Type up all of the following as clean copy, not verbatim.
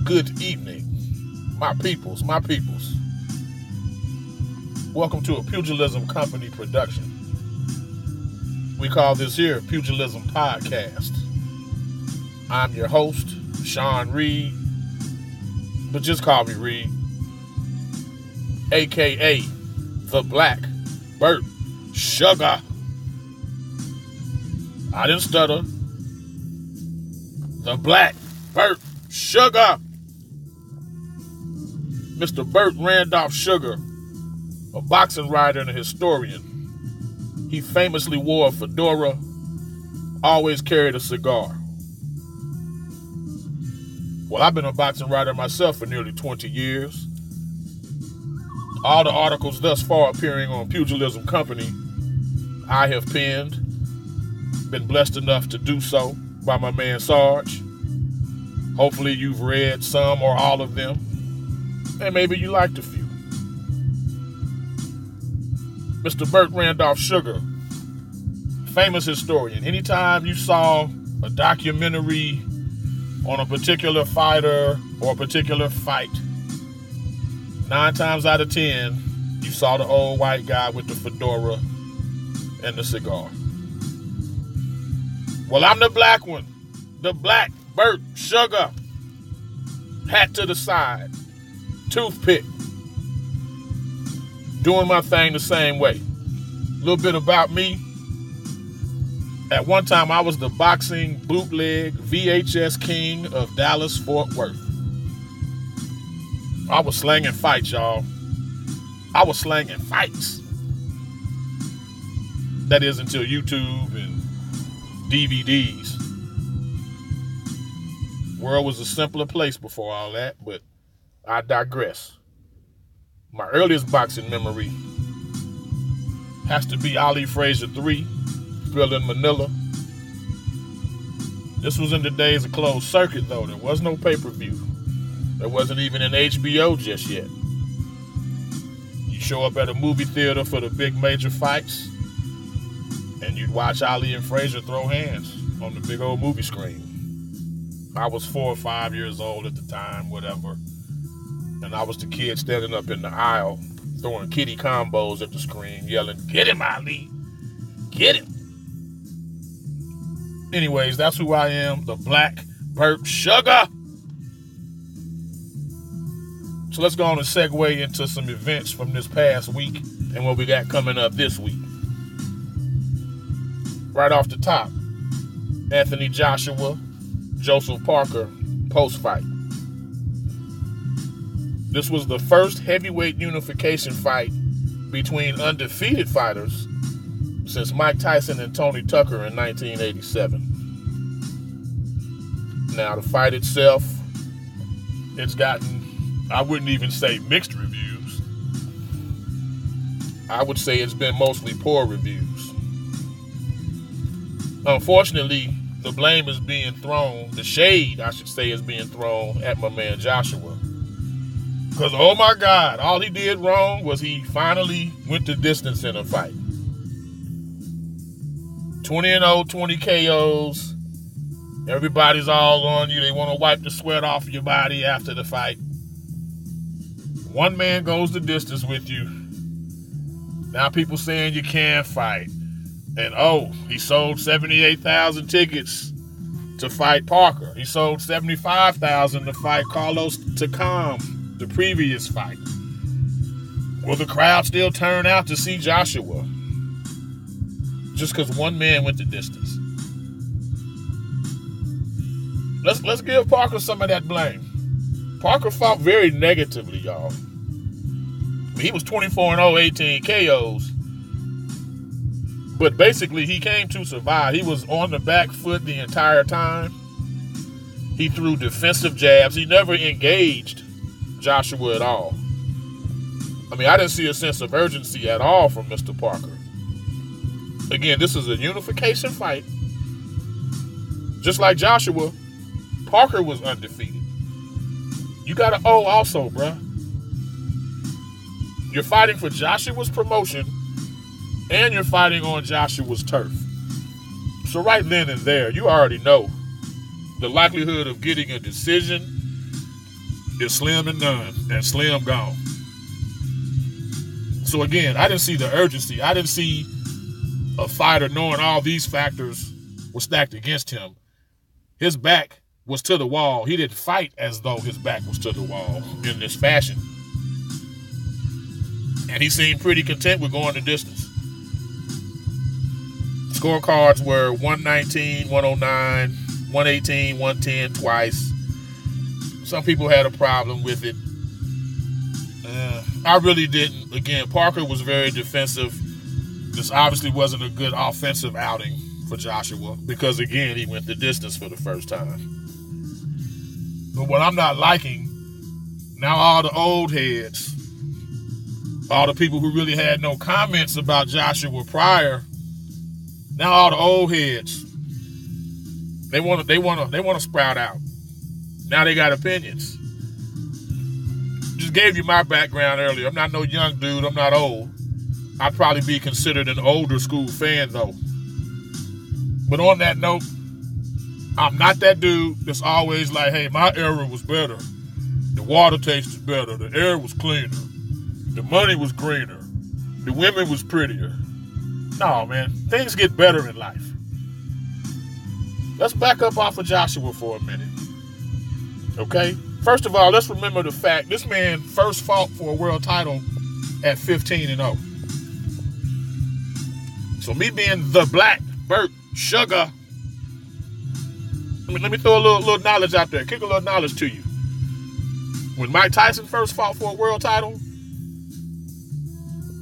Good evening, my peoples. Welcome to a Pugilism Company production. We call this here Pugilism Podcast. I'm your host, Sean Reed, but just call me Reed, a.k.a. the Black Bert Sugar. I didn't stutter. The Black Bert Sugar. Mr. Bert Randolph Sugar, a boxing writer and a historian. He famously wore a fedora, always carried a cigar. Well, I've been a boxing writer myself for nearly 20 years. All the articles thus far appearing on Pugilism Company, I have penned. Been blessed enough to do so by my man Sarge. Hopefully you've read some or all of them, and maybe you liked a few. Mr. Bert Randolph Sugar, famous historian. Anytime you saw a documentary on a particular fighter or a particular fight, 9 times out of 10, you saw the old white guy with the fedora and the cigar. Well, I'm the black one, the Black Bert Sugar. Hat to the side, toothpick, doing my thing the same way. A little bit about me. At one time, I was the boxing bootleg VHS king of Dallas-Fort Worth. I was slanging fights, y'all. I was slanging fights. That is until YouTube and DVDs. World was a simpler place before all that, but I digress. My earliest boxing memory has to be Ali Frazier 3, Thrill in Manila. This was in the days of closed circuit, though. There was no pay-per-view. There wasn't even an HBO just yet. You show up at a movie theater for the big major fights, and you'd watch Ali and Frazier throw hands on the big old movie screen. I was 4 or 5 years old at the time, whatever. And I was the kid standing up in the aisle, throwing kitty combos at the screen, yelling, "Get him, Ali! Get him!" Anyways, that's who I am, the Black Bert Sugar. So let's go on and segue into some events from this past week and what we got coming up this week. Right off the top, Anthony Joshua, Joseph Parker post-fight. This was the first heavyweight unification fight between undefeated fighters since Mike Tyson and Tony Tucker in 1987. Now, the fight itself, it's gotten, I wouldn't even say mixed reviews. I would say it's been mostly poor reviews. Unfortunately, the blame is being thrown, the shade, I should say, is being thrown at my man Joshua. Because, oh my God, all he did wrong was he finally went the distance in a fight. 20-0, 20 KOs. Everybody's all on you. They want to wipe the sweat off your body after the fight. One man goes the distance with you. Now people saying you can't fight. And he sold 78,000 tickets to fight Parker. He sold 75,000 to fight Carlos Takam, the previous fight. Will the crowd still turn out to see Joshua? Just because one man went the distance. Let's give Parker some of that blame. Parker fought very negatively, y'all. He was 24-0, 18 KOs. But basically, he came to survive. He was on the back foot the entire time. He threw defensive jabs. He never engaged Joshua at all. I mean, I didn't see a sense of urgency at all from Mr. Parker. Again, this is a unification fight. Just like Joshua, Parker was undefeated. You got to also, bruh. You're fighting for Joshua's promotion, and you're fighting on Joshua's turf. So right then and there, you already know the likelihood of getting a decision is slim and none, and slim gone. So again, I didn't see the urgency. I didn't see a fighter knowing all these factors were stacked against him. His back was to the wall. He didn't fight as though his back was to the wall in this fashion. And he seemed pretty content with going the distance. Scorecards were 119, 109, 118, 110 twice. Some people had a problem with it. I really didn't. Again, Parker was very defensive. This obviously wasn't a good offensive outing for Joshua because, again, he went the distance for the first time. But what I'm not liking, now all the old heads, all the people who really had no comments about Joshua prior, now all the old heads, they want to sprout out. Now they got opinions. Just gave you my background earlier. I'm not no young dude. I'm not old. I'd probably be considered an older school fan though. But on that note, I'm not that dude that's always like, hey, my era was better. The water tasted better. The air was cleaner. The money was greener. The women was prettier. No, man. Things get better in life. Let's back up off of Joshua for a minute. Okay? First of all, let's remember the fact this man first fought for a world title at 15-0. So me being the Black Bert Sugar, let me throw a little knowledge out there. Kick a little knowledge to you. When Mike Tyson first fought for a world title,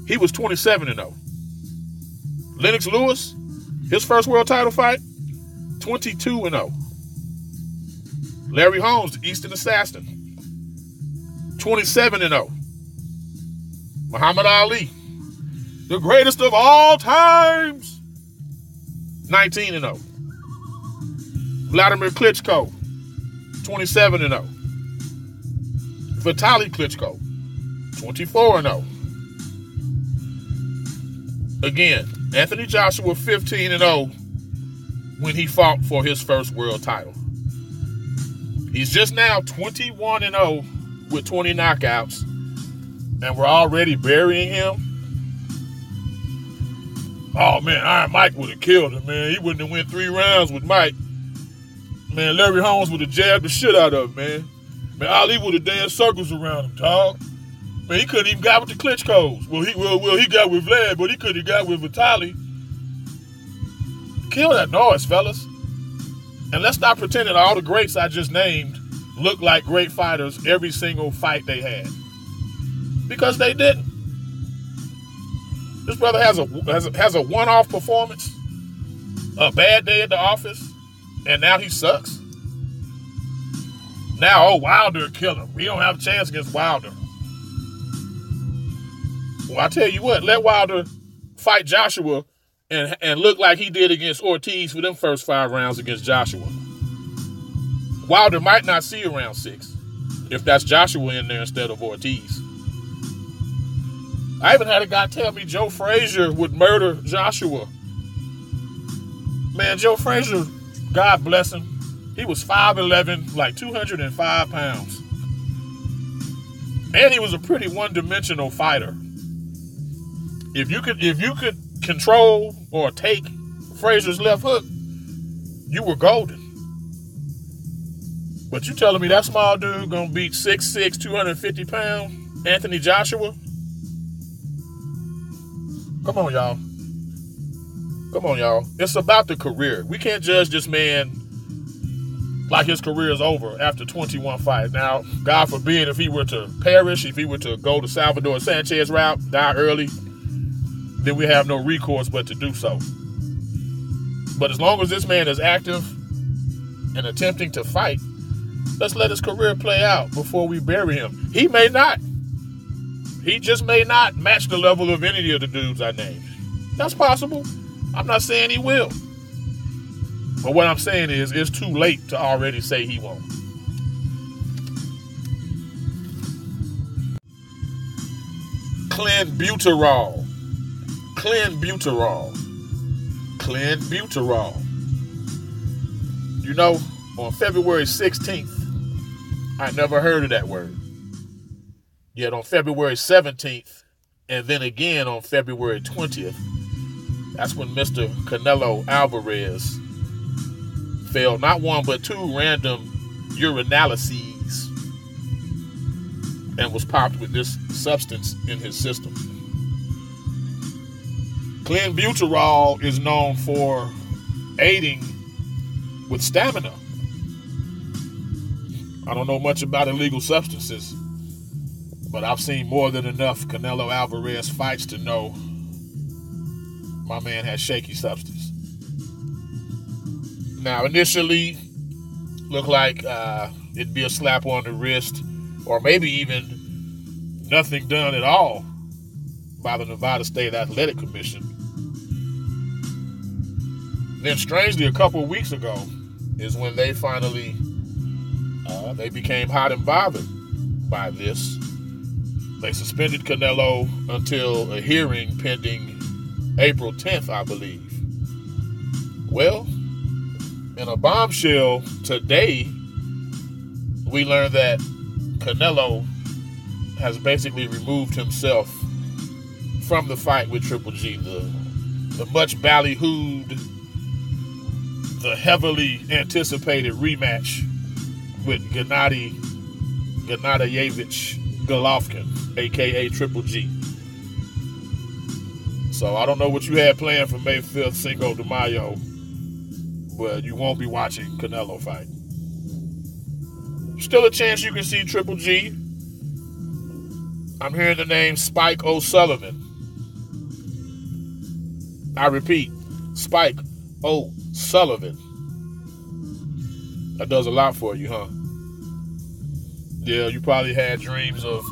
he was 27-0. Lennox Lewis, his first world title fight, 22-0. Larry Holmes, the Eastern Assassin, 27-0. Muhammad Ali, the greatest of all times, 19-0. Vladimir Klitschko, 27-0. Vitaly Klitschko, 24-0. Again, Anthony Joshua, 15-0 when he fought for his first world title. He's just now 21-0 with 20 knockouts, and we're already burying him. Oh, man, Iron Mike would have killed him, man. He wouldn't have went 3 rounds with Mike. Man, Larry Holmes would have jabbed the shit out of him, man. Man, Ali would have danced circles around him, dog. Man, he couldn't even got with the Klitschko's. Well, he got with Vlad, but he couldn't have got with Vitaly. Kill that noise, fellas. And let's not pretend that all the greats I just named look like great fighters every single fight they had. Because they didn't. This brother has a one-off performance, a bad day at the office, and now he sucks. Now, Wilder killed him. We don't have a chance against Wilder. Well, I tell you what, let Wilder fight Joshua and look like he did against Ortiz for them first 5 rounds against Joshua. Wilder might not see you round 6 if that's Joshua in there instead of Ortiz. I even had a guy tell me Joe Frazier would murder Joshua. Man, Joe Frazier, God bless him, he was 5'11", like 205 pounds. And he was a pretty one-dimensional fighter. If you could control or take Frazier's left hook, you were golden. But you telling me that small dude gonna beat 6'6", 250 pound Anthony Joshua? Come on, y'all. Come on, y'all. It's about the career. We can't judge this man like his career is over after 21 fights. Now, God forbid if he were to perish, if he were to go the Salvador Sanchez route, die early, then we have no recourse but to do so. But as long as this man is active and attempting to fight, let's let his career play out before we bury him. He may not. He just may not match the level of any of the dudes I named. That's possible. I'm not saying he will. But what I'm saying is it's too late to already say he won't. Clenbuterol. You know, on February 16th, I never heard of that word. Yet on February 17th, and then again on February 20th, that's when Mr. Canelo Alvarez failed not one but two random urinalyses and was popped with this substance in his system. Clenbuterol is known for aiding with stamina. I don't know much about illegal substances, but I've seen more than enough Canelo Alvarez fights to know my man has shaky substance. Now, initially, looked like it'd be a slap on the wrist, or maybe even nothing done at all by the Nevada State Athletic Commission. Then, strangely, a couple of weeks ago is when they finally they became hot and bothered by this. They suspended Canelo until a hearing pending April 10th, I believe. Well, in a bombshell today, we learned that Canelo has basically removed himself from the fight with Triple G. The much ballyhooed, the heavily anticipated rematch with Gennady Gennadiyevich Golovkin, a.k.a. Triple G. So I don't know what you had planned for May 5th, Cinco de Mayo, but you won't be watching Canelo fight. Still a chance you can see Triple G. I'm hearing the name Spike O'Sullivan. I repeat, Spike O'Sullivan. That does a lot for you, huh? Yeah, you probably had dreams of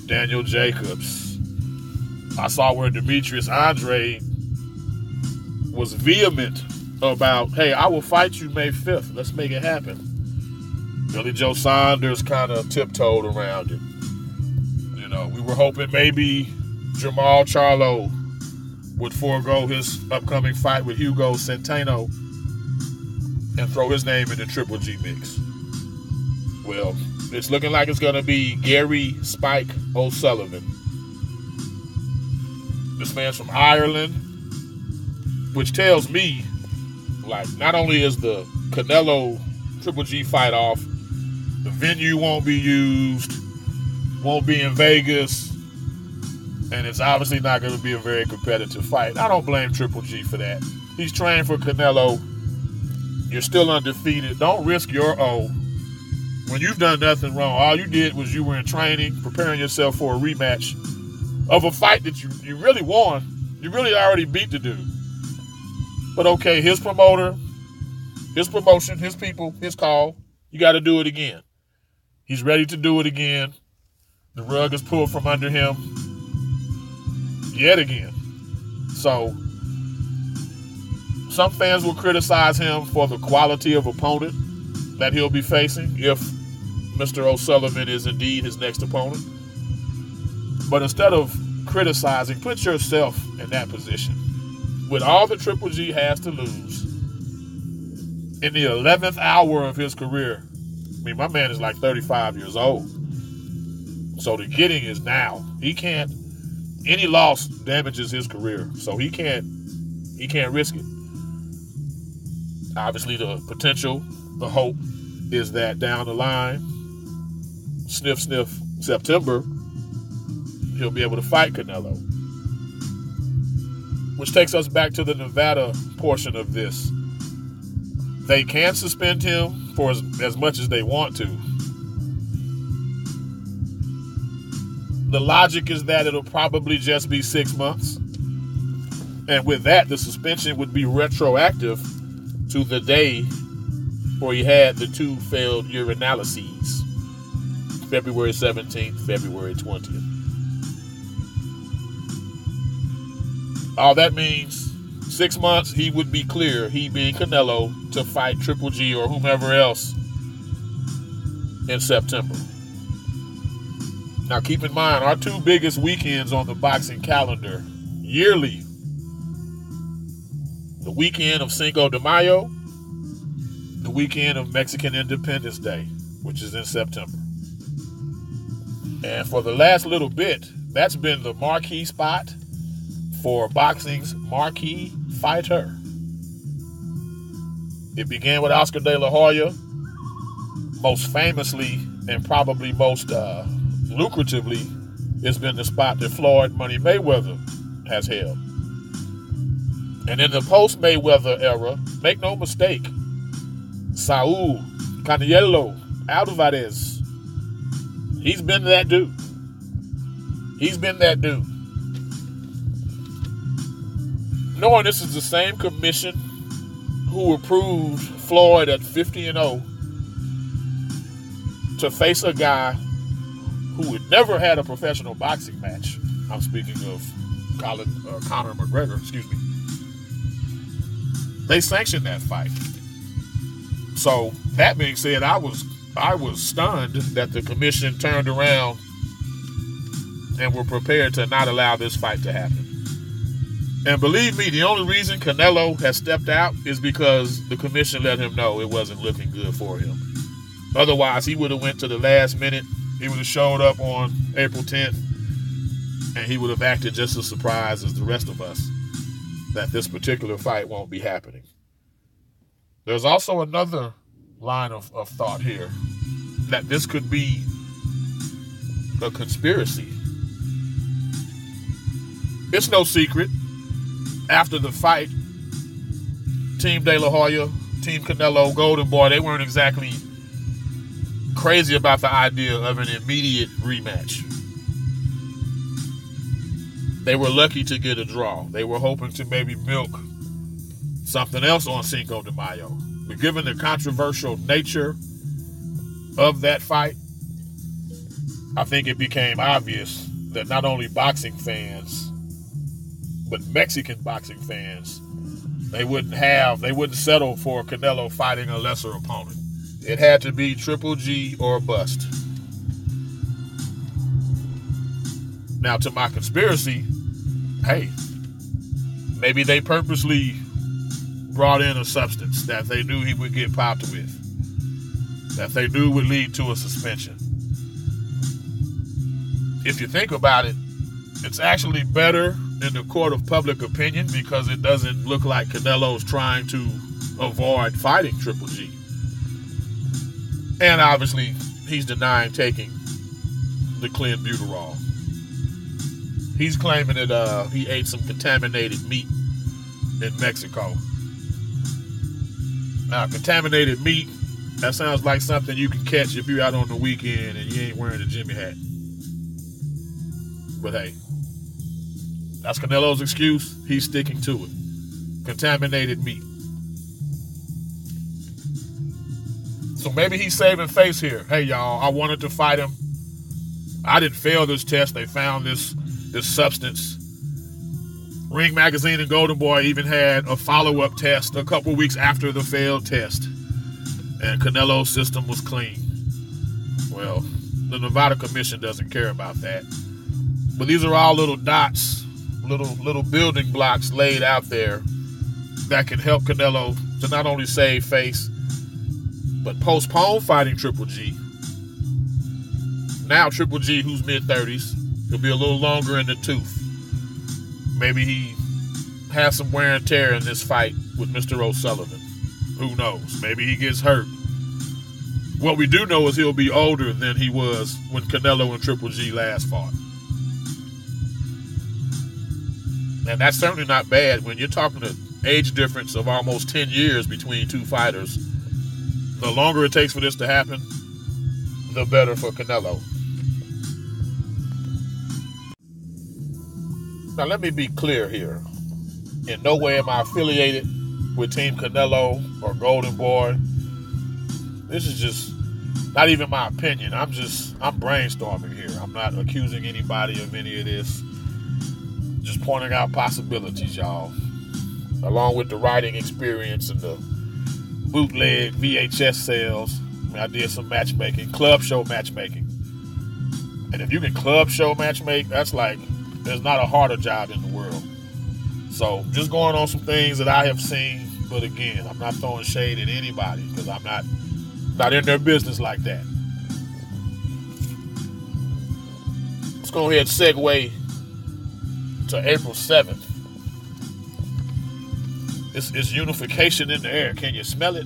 Daniel Jacobs. I saw where Demetrius Andre was vehement about, hey, I will fight you May 5th. Let's make it happen. Billy Joe Saunders kind of tiptoed around it. You know, we were hoping maybe Jamal Charlo would forego his upcoming fight with Hugo Centeno and throw his name in the Triple G mix. Well, it's looking like it's going to be Gary Spike O'Sullivan. This man's from Ireland, which tells me, like, not only is the Canelo Triple G fight off, the venue won't be used, won't be in Vegas, and it's obviously not going to be a very competitive fight. I don't blame Triple G for that. He's trained for Canelo. You're still undefeated. Don't risk your O when you've done nothing wrong. All you did was you were in training, preparing yourself for a rematch of a fight that you really won. You really already beat the dude. But okay, his promoter, his promotion, his people, his call. You got to do it again. He's ready to do it again. The rug is pulled from under him yet again. So some fans will criticize him for the quality of opponent that he'll be facing if Mr. O'Sullivan is indeed his next opponent. But instead of criticizing, put yourself in that position. With all that Triple G has to lose, in the 11th hour of his career, I mean, my man is like 35 years old. So the getting is now. He can't, any loss damages his career. So he can't risk it. Obviously, the potential, the hope is that down the line, sniff, September, he'll be able to fight Canelo. Which takes us back to the Nevada portion of this. They can suspend him for as much as they want to. The logic is that it'll probably just be 6 months. And with that, the suspension would be retroactive to the day where he had the two failed urinalyses. February 17th, February 20th. All that means 6 months, he would be clear, he being Canelo, to fight Triple G or whomever else in September. Now keep in mind, our two biggest weekends on the boxing calendar yearly, the weekend of Cinco de Mayo, the weekend of Mexican Independence Day. which is in September. And for the last little bit, that's been the marquee spot for boxing's marquee fighter. It began with Oscar De La Hoya, most famously and probably most lucratively, it's been the spot that Floyd Money Mayweather has held. And in the post-Mayweather era, make no mistake, Saul Canelo Alvarez, he's been that dude. He's been that dude. Knowing this is the same commission who approved Floyd at 50-0 to face a guy who had never had a professional boxing match. I'm speaking of Conor McGregor, excuse me. They sanctioned that fight. So that being said, I was stunned that the commission turned around and were prepared to not allow this fight to happen. And believe me, the only reason Canelo has stepped out is because the commission let him know it wasn't looking good for him. Otherwise, he would have went to the last minute. He would have showed up on April 10th, and he would have acted just as surprised as the rest of us that this particular fight won't be happening. There's also another line of thought here that this could be a conspiracy. It's no secret. After the fight, Team De La Hoya, Team Canelo, Golden Boy, they weren't exactly crazy about the idea of an immediate rematch. They were lucky to get a draw. They were hoping to maybe milk something else on Cinco de Mayo. But given the controversial nature of that fight, I think it became obvious that not only boxing fans, but Mexican boxing fans, they wouldn't settle for Canelo fighting a lesser opponent. It had to be Triple G or bust. Now, to my conspiracy, hey, maybe they purposely brought in a substance that they knew he would get popped with, that they knew would lead to a suspension. If you think about it, it's actually better in the court of public opinion because it doesn't look like Canelo's trying to avoid fighting Triple G. And obviously, he's denying taking the clenbuterol. He's claiming that he ate some contaminated meat in Mexico. Now, contaminated meat, that sounds like something you can catch if you're out on the weekend and you ain't wearing a Jimmy hat. But hey, that's Canelo's excuse. He's sticking to it. Contaminated meat. So maybe he's saving face here. Hey, y'all, I wanted to fight him. I didn't fail this test. They found this substance. Ring Magazine and Golden Boy even had a follow-up test a couple weeks after the failed test. And Canelo's system was clean. Well, the Nevada Commission doesn't care about that. But these are all little dots, little building blocks laid out there that can help Canelo to not only save face, but postpone fighting Triple G. Now Triple G, who's mid-30s, he'll be a little longer in the tooth. Maybe he has some wear and tear in this fight with Mr. O'Sullivan. Who knows? Maybe he gets hurt. What we do know is he'll be older than he was when Canelo and Triple G last fought. And that's certainly not bad when you're talking an age difference of almost 10 years between two fighters. The longer it takes for this to happen, the better for Canelo. Now, let me be clear here. In no way am I affiliated with Team Canelo or Golden Boy. This is just not even my opinion. I'm brainstorming here. I'm not accusing anybody of any of this. Just pointing out possibilities, y'all. Along with the writing experience and the bootleg VHS sales. I did some matchmaking, club show matchmaking. And if you can club show matchmake, that's like, there's not a harder job in the world. So just going on some things that I have seen, but again, I'm not throwing shade at anybody because I'm not Not in their business like that. Let's go ahead and segue to April 7th. It's unification in the air. Can you smell it?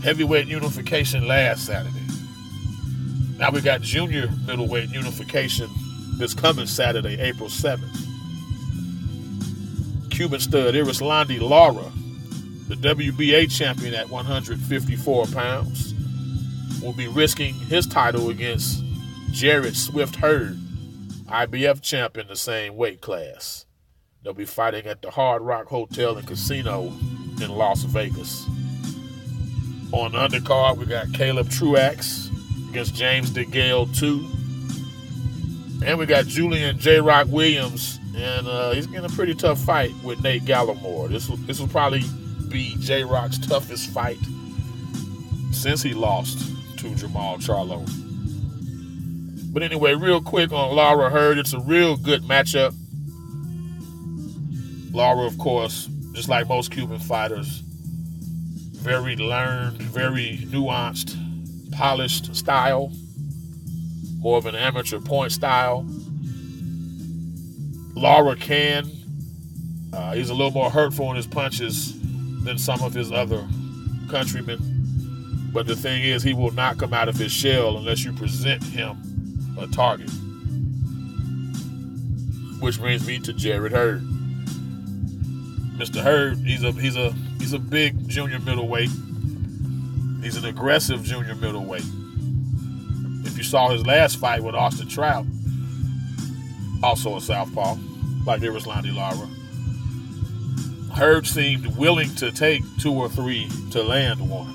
Heavyweight unification last Saturday. Now we got junior middleweight unification this coming Saturday, April 7th. Cuban stud Errol Lara, the WBA champion at 154 pounds, will be risking his title against Jared Swift Hurd, IBF champ in the same weight class. They'll be fighting at the Hard Rock Hotel and Casino in Las Vegas. On the undercard, we got Caleb Truax against James DeGale II. And we got Julian J-Rock Williams, and he's getting a pretty tough fight with Nate Gallimore. This will probably be J-Rock's toughest fight since he lost to Jamal Charlo. But anyway, real quick on Lara Hurd, it's a real good matchup. Lara, of course, just like most Cuban fighters, very learned, very nuanced, polished style, more of an amateur point style. Lara he's a little more hurtful in his punches than some of his other countrymen. But the thing is, he will not come out of his shell unless you present him a target. Which brings me to Jared Hurd. Mr. Hurd, he's a big junior middleweight. He's an aggressive junior middleweight. If you saw his last fight with Austin Trout, also a southpaw, like Errol Lara, Hurd seemed willing to take 2 or 3 to land one.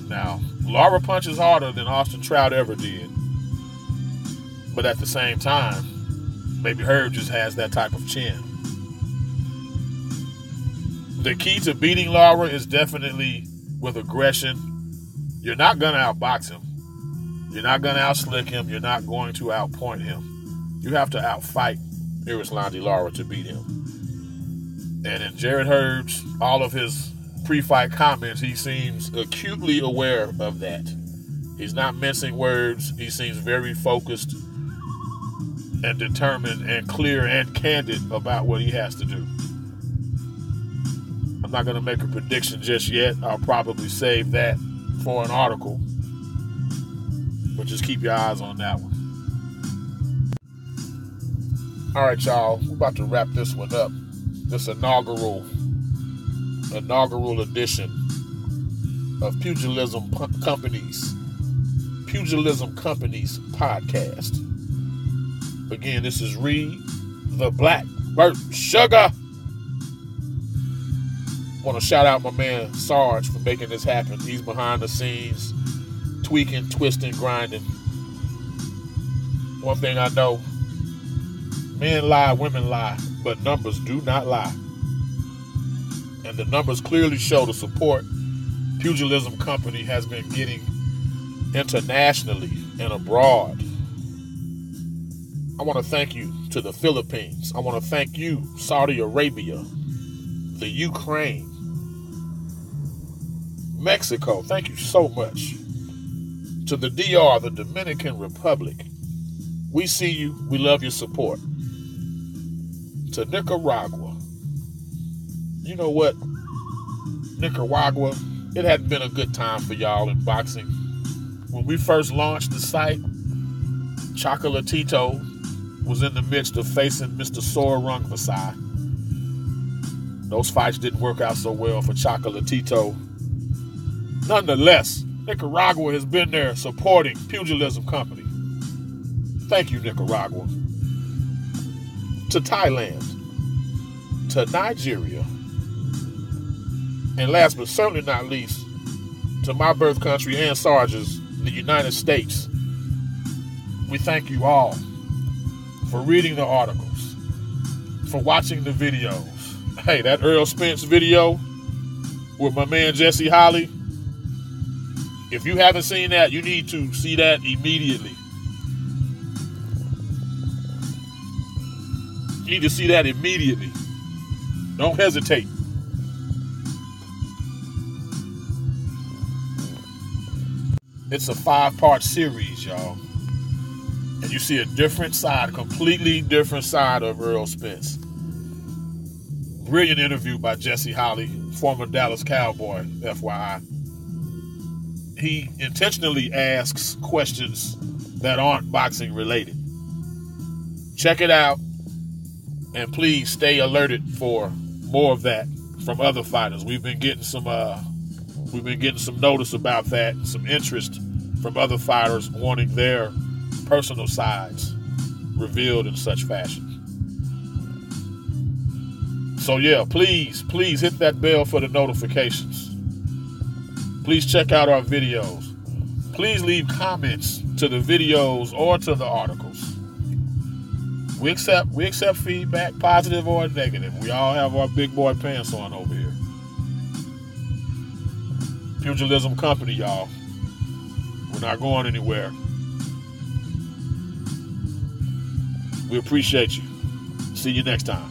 Now, Lara punches harder than Austin Trout ever did. But at the same time, maybe Hurd just has that type of chin. The key to beating Lara is definitely with aggression. You're not going to outbox him. You're not going to outslick him. You're not going to outpoint him. You have to outfight Errol Lara to beat him. And in Jared Hurd's, all of his pre-fight comments, he seems acutely aware of that. He's not mincing words. He seems very focused and determined and clear and candid about what he has to do. I'm not going to make a prediction just yet. I'll probably save that for an article. But just keep your eyes on that one. All right, y'all. We're about to wrap this one up. This inaugural edition of Pugilism Company's podcast. Again, this is Reed, the Black Bert Sugar. Want to shout out my man Sarge for making this happen. He's behind the scenes, tweaking, twisting, grinding. One thing I know, men lie, women lie, but numbers do not lie. And the numbers clearly show the support Pugilism Company has been getting internationally and abroad. I want to thank you to the Philippines. I want to thank you, Saudi Arabia, the Ukraine, Mexico. Thank you so much. To the DR, the Dominican Republic. We see you. We love your support. To Nicaragua. You know what? Nicaragua, it hadn't been a good time for y'all in boxing. When we first launched the site, Chocolatito was in the midst of facing Mr. Sorong Vasai. Those fights didn't work out so well for Chocolatito. Nonetheless, Nicaragua has been there supporting Pugilism Company. Thank you, Nicaragua. To Thailand, to Nigeria, and last but certainly not least, to my birth country and Sarge's, the United States. We thank you all for reading the articles, for watching the videos. Hey, that Errol Spence video with my man Jesse Holly, if you haven't seen that, you need to see that immediately. You need to see that immediately. Don't hesitate. It's a 5-part series, y'all. And you see a different side, a completely different side of Errol Spence. Brilliant interview by Jesse Holley, former Dallas Cowboy, FYI. He intentionally asks questions that aren't boxing related. Check it out, and please stay alerted for more of that from other fighters. We've been getting some notice about that, some interest from other fighters wanting their personal sides revealed in such fashion. So yeah, please hit that bell for the notifications. Please check out our videos. Please leave comments to the videos or to the articles. We accept feedback, positive or negative. We all have our big boy pants on over here. Pugilism Company, y'all. We're not going anywhere. We appreciate you. See you next time.